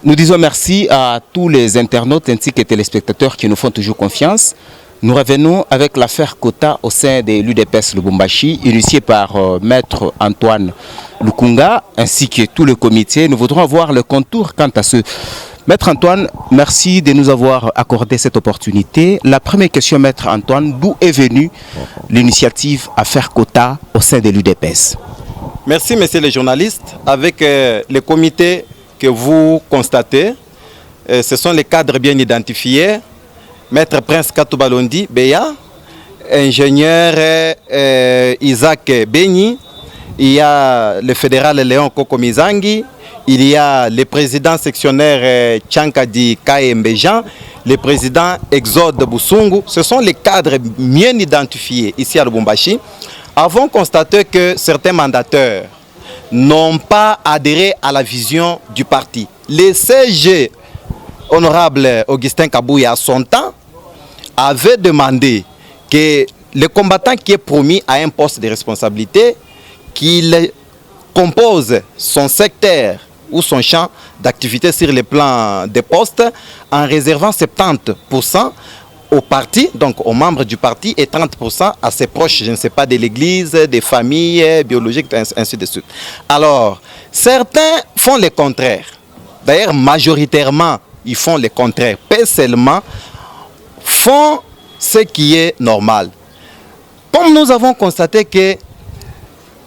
Nous disons merci à tous les internautes ainsi que téléspectateurs qui nous font toujours confiance. Nous revenons avec l'affaire Kota au sein de l'UDPS Lubumbashi, initiée par Maître Antoine Lukunga ainsi que tout le comité. Nous voudrons avoir le contour quant à ce. Maître Antoine, merci de nous avoir accordé cette opportunité. La première question, Maître Antoine, d'où est venue l'initiative Affaire Kota au sein de l'UDPS? Merci, messieurs les journalistes. Avec le comité que vous constatez, ce sont les cadres bien identifiés. Maître Prince Katubalondi Beya, ingénieur Isaac Beni, il y a le fédéral Léon Kokomizangi, il y a le président sectionnaire Tchankadi Kaembejan, le président Exode Boussungu. Ce sont les cadres bien identifiés ici à Lubumbashi. Avons constaté que certains mandataires n'ont pas adhéré à la vision du parti. Le CG, honorable Augustin Kabouya, à son temps, avait demandé que le combattant qui est promis à un poste de responsabilité, qu'il compose son secteur ou son champ d'activité sur le plan des postes en réservant 70% au parti, donc aux membres du parti, et 30% à ses proches, je ne sais pas, de l'église, des familles biologiques, ainsi de suite. Alors, certains font le contraire. D'ailleurs, majoritairement, ils font le contraire. Pas seulement font ce qui est normal. Comme nous avons constaté que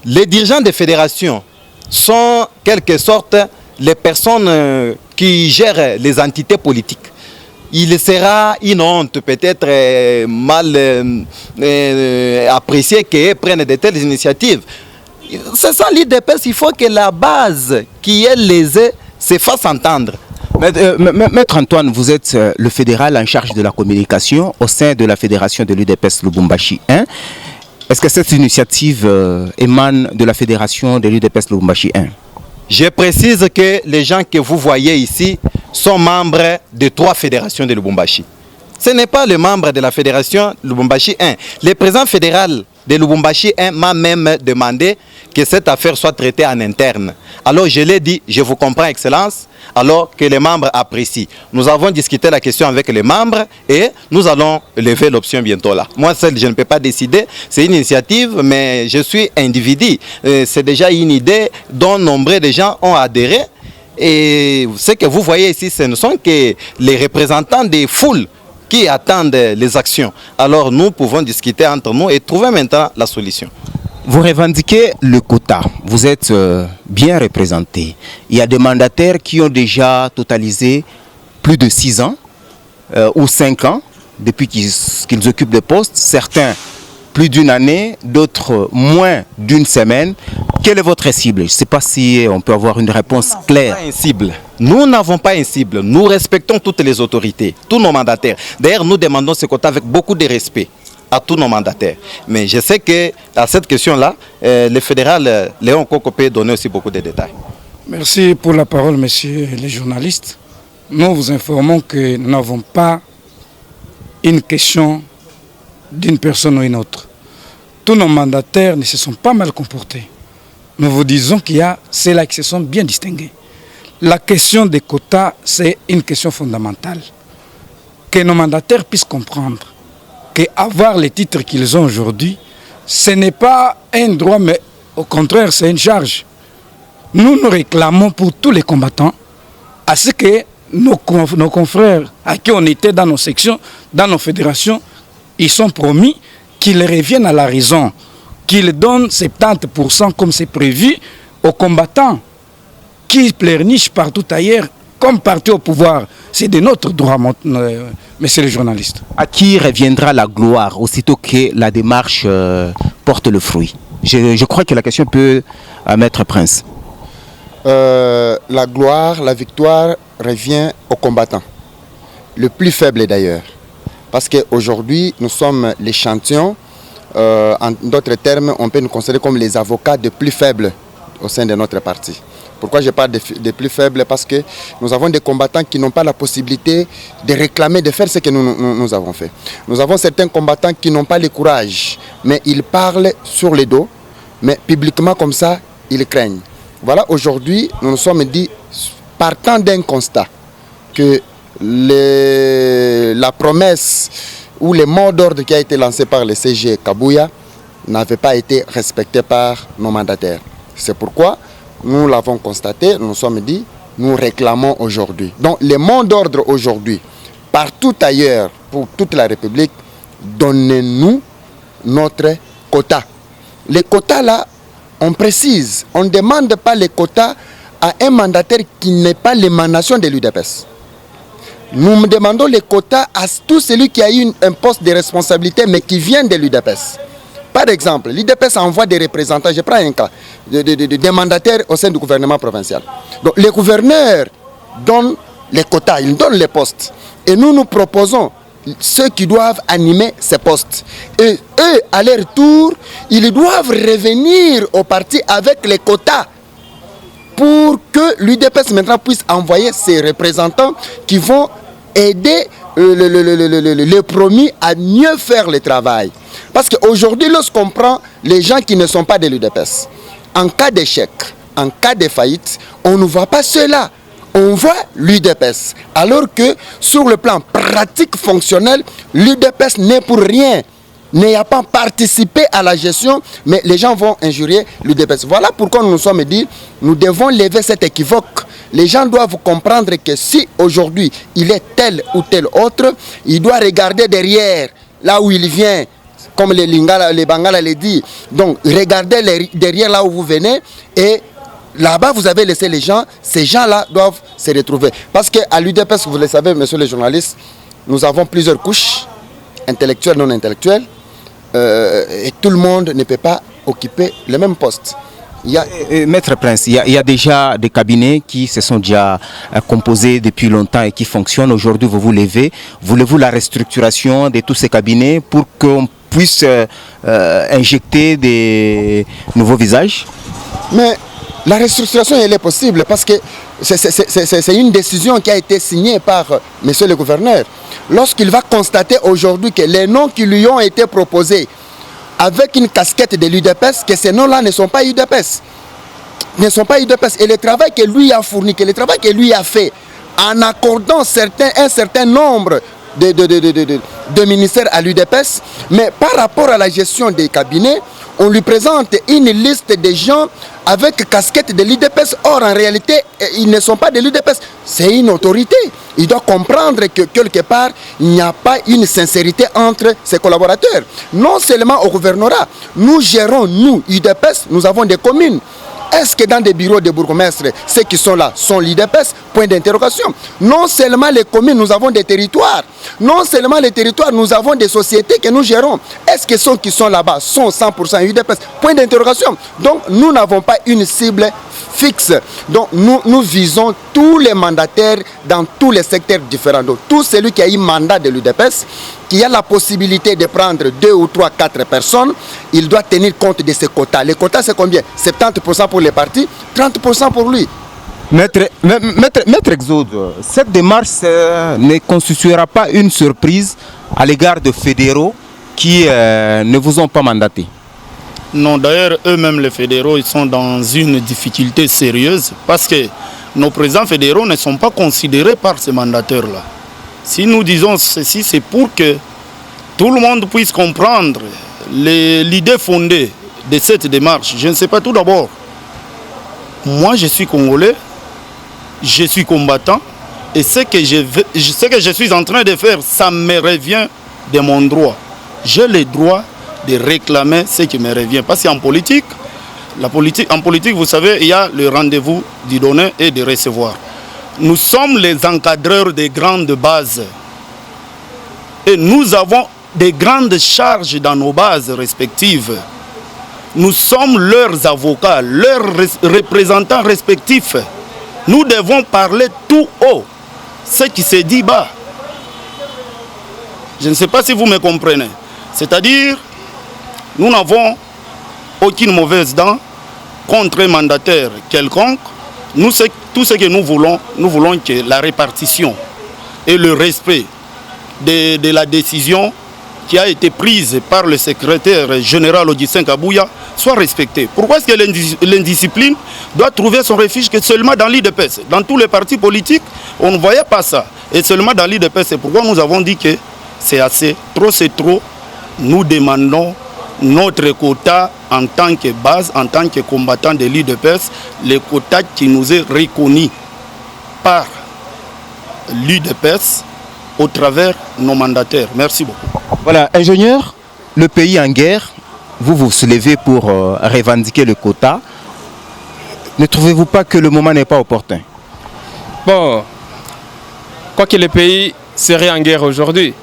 les dirigeants des fédérations sont, en quelque sorte, les personnes qui gèrent les entités politiques. Il sera une honte, peut-être mal apprécié qu'ils prennent de telles initiatives. C'est ça l'IDPS, il faut que la base qui est lésée se fasse entendre. Maître Antoine, vous êtes le fédéral en charge de la communication au sein de la fédération de l'UDPS Lubumbashi 1. Est-ce que cette initiative émane de la fédération de l'UDPS Lubumbashi 1? Je précise que les gens que vous voyez ici sont membres de 3 fédérations de Lubumbashi. Ce n'est pas le membre de la fédération Lubumbashi 1. Le président fédéral de Lubumbashi 1 m'a même demandé que cette affaire soit traitée en interne. Alors je l'ai dit, je vous comprends, Excellence, alors que les membres apprécient. Nous avons discuté la question avec les membres et nous allons lever l'option bientôt là. Moi seul, je ne peux pas décider, c'est une initiative, mais je suis individu. C'est déjà une idée dont nombre de gens ont adhéré. Et ce que vous voyez ici, ce ne sont que les représentants des foules qui attendent les actions. Alors nous pouvons discuter entre nous et trouver maintenant la solution. Vous revendiquez le quota, vous êtes bien représenté. Il y a des mandataires qui ont déjà totalisé plus de 6 ans ou 5 ans depuis qu'ils occupent des postes. Certains plus d'une année, d'autres moins d'une semaine. Quelle est votre cible? Je ne sais pas si on peut avoir une réponse claire. Nous n'avons pas une cible. Nous respectons toutes les autorités, tous nos mandataires. D'ailleurs, nous demandons ce quota avec beaucoup de respect à tous nos mandataires. Mais je sais que à cette question-là, le fédéral Léon Koko peut donner aussi beaucoup de détails. Merci pour la parole, messieurs les journalistes. Nous vous informons que nous n'avons pas une question d'une personne ou une autre. Tous nos mandataires ne se sont pas mal comportés. Nous vous disons qu'il y a ceux-là qui se sont bien distingués. La question des quotas, c'est une question fondamentale. Que nos mandataires puissent comprendre qu'avoir les titres qu'ils ont aujourd'hui, ce n'est pas un droit, mais au contraire, c'est une charge. Nous nous réclamons pour tous les combattants à ce que nos confrères à qui on était dans nos sections, dans nos fédérations, ils sont promis qu'ils reviennent à la raison, qu'ils donnent 70% comme c'est prévu aux combattants qui pleurnichent partout ailleurs comme parti au pouvoir. C'est de notre droit, messieurs les journalistes. À qui reviendra la gloire aussitôt que la démarche porte le fruit? Je crois que la question peut à Maître Prince. La gloire, la victoire revient aux combattants. Le plus faible d'ailleurs. Parce qu'aujourd'hui, nous sommes les champions. En d'autres termes, on peut nous considérer comme les avocats de plus faibles au sein de notre parti. Pourquoi je parle des plus faibles? Parce que nous avons des combattants qui n'ont pas la possibilité de réclamer, de faire ce que nous avons fait. Nous avons certains combattants qui n'ont pas le courage, mais ils parlent sur les dos, mais publiquement comme ça, ils craignent. Voilà, aujourd'hui, nous nous sommes dit, partant d'un constat que la promesse ou le mot d'ordre qui a été lancé par le CG Kabouya n'avait pas été respecté par nos mandataires. C'est pourquoi nous l'avons constaté, nous nous sommes dit, nous réclamons aujourd'hui. Donc le mot d'ordre aujourd'hui, partout ailleurs, pour toute la République, donnez-nous notre quota. Les quotas là, on précise, on ne demande pas les quotas à un mandataire qui n'est pas l'émanation de l'UDPS. Nous demandons les quotas à tout celui qui a eu un poste de responsabilité mais qui vient de l'UDPS. Par exemple, l'UDPS envoie des représentants, je prends un cas, des mandataires au sein du gouvernement provincial. Donc les gouverneurs donnent les quotas, ils donnent les postes. Et nous proposons ceux qui doivent animer ces postes. Et eux, à leur tour, ils doivent revenir au parti avec les quotas pour que l'UDPS maintenant puisse envoyer ses représentants qui vont aider le promis à mieux faire le travail. Parce qu'aujourd'hui, lorsqu'on prend les gens qui ne sont pas de l'UDPS, en cas d'échec, en cas de faillite, on ne voit pas cela. On voit l'UDPS. Alors que sur le plan pratique fonctionnel, l'UDPS n'est pour rien. N'a pas participé à la gestion, mais les gens vont injurier l'UDPS. Voilà pourquoi nous nous sommes dit, nous devons lever cet équivoque. Les gens doivent comprendre que si aujourd'hui il est tel ou tel autre, il doit regarder derrière, là où il vient, comme les Lingala, les Bangala le dit. Donc regardez derrière là où vous venez et là-bas vous avez laissé les gens, ces gens-là doivent se retrouver. Parce qu'à l'UDPS, vous le savez, monsieur les journalistes, nous avons plusieurs couches, intellectuelles, non intellectuelles. Et tout le monde ne peut pas occuper le même poste. Maître Prince, il y a déjà des cabinets qui se sont déjà composés depuis longtemps et qui fonctionnent. Aujourd'hui, vous vous levez. Voulez-vous la restructuration de tous ces cabinets pour qu'on puisse injecter des nouveaux visages? Mais la restructuration, elle est possible parce que c'est une décision qui a été signée par monsieur le gouverneur. Lorsqu'il va constater aujourd'hui que les noms qui lui ont été proposés avec une casquette de l'UDPS, que ces noms-là ne sont pas UDPS. Ne sont pas UDPS. Et le travail que lui a fourni, que le travail que lui a fait, en accordant un certain nombre de ministères à l'UDPS, mais par rapport à la gestion des cabinets, on lui présente une liste de gens avec casquette de l'UDPS. Or, en réalité, ils ne sont pas de l'UDPS. C'est une autorité. Il doit comprendre que quelque part, il n'y a pas une sincérité entre ses collaborateurs. Non seulement au gouvernorat, nous gérons, nous, UDPS, nous avons des communes. Est-ce que dans des bureaux de bourgmestres, ceux qui sont là sont l'UDPS? Point d'interrogation. Non seulement les communes, nous avons des territoires. Non seulement les territoires, nous avons des sociétés que nous gérons. Est-ce que ceux qui sont là-bas sont 100% UDPS? Point d'interrogation. Donc, nous n'avons pas une cible fixe. Donc, nous visons tous les mandataires dans tous les secteurs différents. Donc, tout celui qui a eu mandat de l'UDPS, qui a la possibilité de prendre 2 ou 3, 4 personnes, il doit tenir compte de ces quotas. Les quotas, c'est combien? 70% pour les partis, 30% pour lui. Maître Exode, cette démarche ne constituera pas une surprise à l'égard de fédéraux qui ne vous ont pas mandaté? Non, d'ailleurs, eux-mêmes, les fédéraux, ils sont dans une difficulté sérieuse parce que nos présidents fédéraux ne sont pas considérés par ces mandataires-là. Si nous disons ceci, c'est pour que tout le monde puisse comprendre l'idée fondée de cette démarche. Je ne sais pas, tout d'abord, moi je suis congolais, je suis combattant, et ce que je suis en train de faire, ça me revient de mon droit. J'ai le droit de réclamer ce qui me revient. Parce qu'en politique, en politique, vous savez, il y a le rendez-vous du donner et de recevoir. Nous sommes les encadreurs des grandes bases. Et nous avons des grandes charges dans nos bases respectives. Nous sommes leurs avocats, leurs représentants respectifs. Nous devons parler tout haut, ce qui se dit bas. Je ne sais pas si vous me comprenez. C'est-à-dire, nous n'avons aucune mauvaise dent contre un mandataire quelconque. Nous, tout ce que nous voulons que la répartition et le respect de la décision qui a été prise par le secrétaire général Augustin Kabouya soit respectée. Pourquoi est-ce que l'indiscipline doit trouver son refuge que seulement dans l'UDPS? Dans tous les partis politiques, on ne voyait pas ça. Et seulement dans l'UDPS, c'est pourquoi nous avons dit que c'est assez. Trop, c'est trop. Nous demandons notre quota en tant que base, en tant que combattant de l'UDPS, le quota qui nous est reconnu par l'UDPS au travers de nos mandataires. Merci beaucoup. Voilà, ingénieur, le pays en guerre, vous vous soulevez pour revendiquer le quota. Ne trouvez-vous pas que le moment n'est pas opportun? Bon, quoi que le pays serait en guerre aujourd'hui,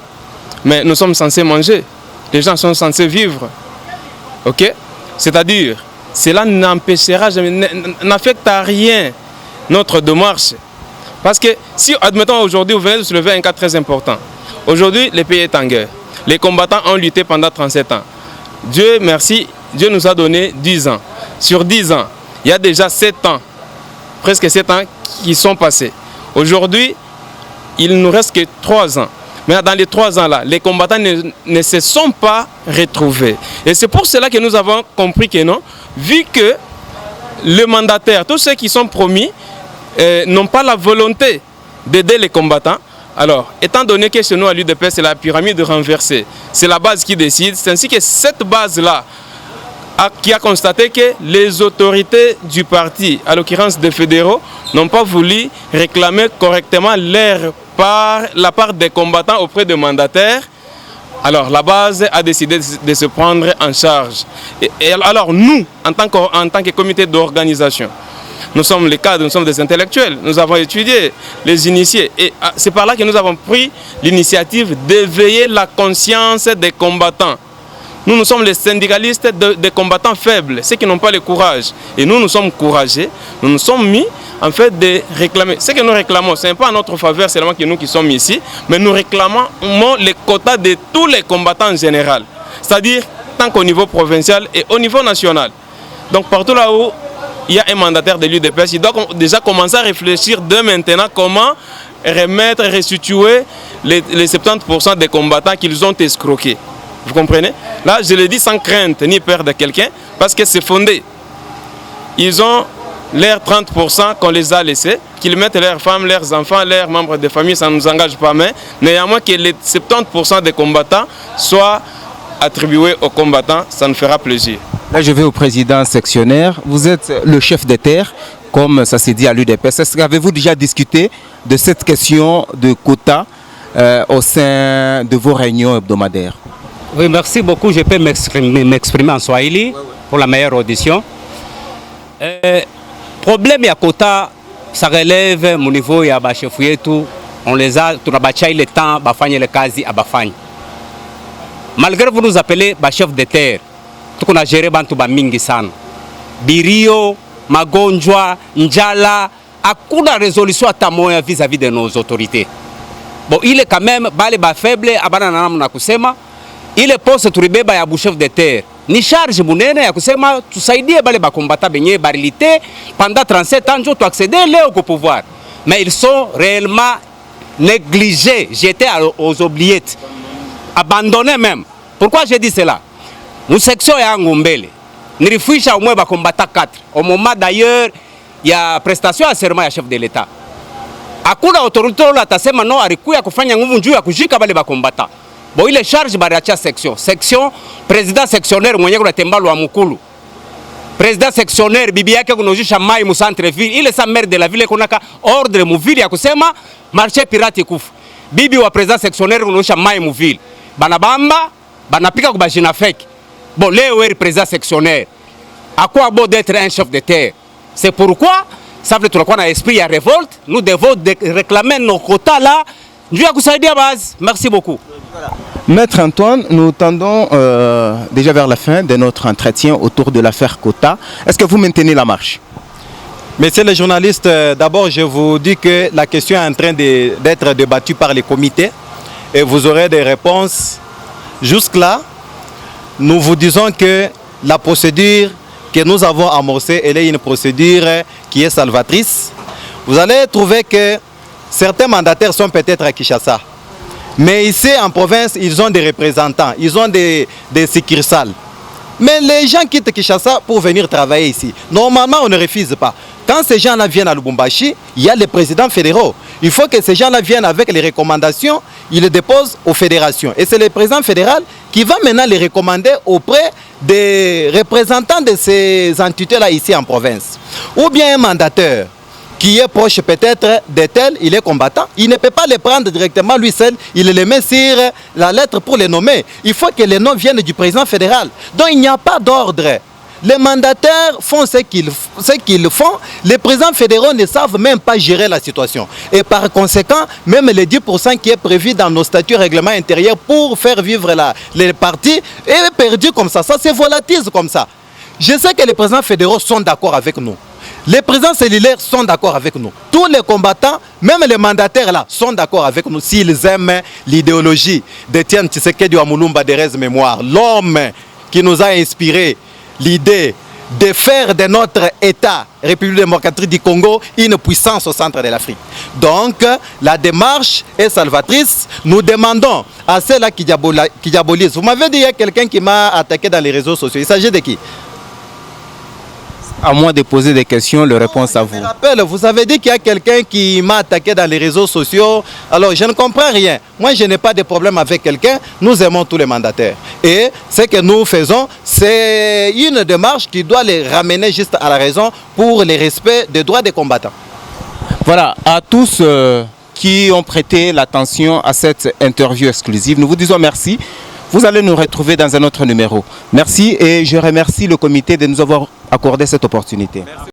mais nous sommes censés manger, les gens sont censés vivre. Ok? C'est-à-dire, cela n'empêchera jamais, n'affecte à rien notre démarche. Parce que si, admettons aujourd'hui, vous venez de soulever un cas très important. Aujourd'hui, le pays est en guerre. Les combattants ont lutté pendant 37 ans. Dieu merci, Dieu nous a donné 10 ans. Sur 10 ans, il y a déjà 7 ans, presque 7 ans qui sont passés. Aujourd'hui, il ne nous reste que 3 ans. Mais dans les 3 ans-là, les combattants ne se sont pas retrouvés. Et c'est pour cela que nous avons compris que non, vu que le mandataire, tous ceux qui sont promis, n'ont pas la volonté d'aider les combattants. Alors, étant donné que chez nous à l'UDPS, c'est la pyramide renversée, c'est la base qui décide, c'est ainsi que cette base-là qui a constaté que les autorités du parti, à l'occurrence des fédéraux, n'ont pas voulu réclamer correctement la part des combattants auprès des mandataires. Alors, la base a décidé de se prendre en charge. Et alors, nous, en tant que comité d'organisation, nous sommes les cadres, nous sommes des intellectuels, nous avons étudié les initiés. Et c'est par là que nous avons pris l'initiative d'éveiller la conscience des combattants. Nous sommes les syndicalistes des combattants faibles, ceux qui n'ont pas le courage. Et nous sommes courageux, nous nous sommes mis en fait de réclamer. Ce que nous réclamons, ce n'est pas en notre faveur seulement que nous qui sommes ici, mais nous réclamons les quotas de tous les combattants en général. C'est-à-dire tant qu'au niveau provincial et au niveau national. Donc partout là où il y a un mandataire de l'UDPS, il doit déjà commencer à réfléchir de maintenant comment remettre, restituer les 70% des combattants qu'ils ont escroqués. Vous comprenez? Là, je le dis sans crainte ni peur de quelqu'un, parce que c'est fondé. Ils ont leurs 30% qu'on les a laissés, qu'ils mettent leurs femmes, leurs enfants, leurs membres de famille, ça ne nous engage pas, mais néanmoins que les 70% des combattants soient attribués aux combattants, ça nous fera plaisir. Là, je vais au président sectionnaire. Vous êtes le chef de terre, comme ça s'est dit à l'UDPS. Est-ce qu'avez-vous déjà discuté de cette question de quota au sein de vos réunions hebdomadaires? Oui, merci beaucoup. Je peux m'exprimer en Swahili pour la meilleure audition. Problème ya quota, ça relève mon niveau ya bachefu yetu. On les a, tunabacha ile temps, bafanye le kazi abafanye. Malgré vous nous appelez chef de terre, tuko na gere bantu ba mingi sana. Birio, magonjwa, njala, hakuna résolution hata moja vis-à-vis de nos autorités. Bon, il est quand même bale ba faible abana na namna kusema, ile poste tulibeba ya chef de terre. Ni charge munene ya kusema tusaidie bale ba combattant benye barilité pendant 37 ans tu accéder leo au pouvoir. Mais ils sont réellement négligés, jetés aux oubliettes, abandonnés même. Pourquoi j'ai dit cela? Nous section ya Ngombele, nilifisha au moins ba combattant 4. Au moment d'ailleurs, il y a prestation à serment ya chef de l'État. Hakuna autorité la tasema no alikuya kufanya nguvu njuu ya kujika bale ba combattant. Bon, il est charge bariacha section. Section, président sectionnaire mwenye kuna tembalo wa mukulu. Président sectionnaire bibi yake kunojisha mai mu centre ville. Il est sa maire de la ville kunaka ordre mu ville ya kusema marché pirate kufu. Bibi wa président sectionnaire kunojisha mai mu ville. Banabamba, banapika ku bajina fake. Bon, leo est président sectionnaire. À quoi bon d'être un chef de terre? C'est pourquoi ça veut dire qu'on a esprit à révolte, nous devons réclamer nos quotas là. Merci beaucoup. Maître Antoine, nous tendons déjà vers la fin de notre entretien autour de l'affaire quota. Est-ce que vous maintenez la marche? Messieurs les journalistes, d'abord je vous dis que la question est en train d'être débattue par les comités et vous aurez des réponses. Jusque-là, nous vous disons que la procédure que nous avons amorcée, elle est une procédure qui est salvatrice. Vous allez trouver que certains mandataires sont peut-être à Kinshasa. Mais ici en province, ils ont des représentants, ils ont des succursales. Mais les gens quittent Kinshasa pour venir travailler ici. Normalement, on ne refuse pas. Quand ces gens-là viennent à Lubumbashi, il y a les présidents fédéraux. Il faut que ces gens-là viennent avec les recommandations, ils les déposent aux fédérations. Et c'est le président fédéral qui va maintenant les recommander auprès des représentants de ces entités-là ici en province. Ou bien un mandataire qui est proche peut-être de tel, il est combattant, il ne peut pas les prendre directement lui seul, il les met sur la lettre pour les nommer. Il faut que les noms viennent du président fédéral. Donc il n'y a pas d'ordre. Les mandataires font ce qu'ils font. Les présidents fédéraux ne savent même pas gérer la situation. Et par conséquent, même les 10% qui est prévu dans nos statuts règlements intérieurs pour faire vivre les partis est perdu comme ça. Ça se volatilise comme ça. Je sais que les présidents fédéraux sont d'accord avec nous. Les présidents cellulaires sont d'accord avec nous. Tous les combattants, même les mandataires là, sont d'accord avec nous s'ils aiment l'idéologie d'Étienne Tshisekedi Wamulumba Derez Mémoire, l'homme qui nous a inspiré l'idée de faire de notre État, République démocratique du Congo, une puissance au centre de l'Afrique. Donc, la démarche est salvatrice. Nous demandons à ceux-là qui diabolisent. Vous m'avez dit qu'il y a quelqu'un qui m'a attaqué dans les réseaux sociaux. Il s'agit de qui? À moi de poser des questions, les réponses à vous. Je me rappelle, vous avez dit qu'il y a quelqu'un qui m'a attaqué dans les réseaux sociaux. Alors, je ne comprends rien. Moi, je n'ai pas de problème avec quelqu'un. Nous aimons tous les mandataires. Et ce que nous faisons, c'est une démarche qui doit les ramener juste à la raison pour le respect des droits des combattants. Voilà, à tous qui ont prêté l'attention à cette interview exclusive, nous vous disons merci. Vous allez nous retrouver dans un autre numéro. Merci et je remercie le comité de nous avoir accordé cette opportunité. Merci.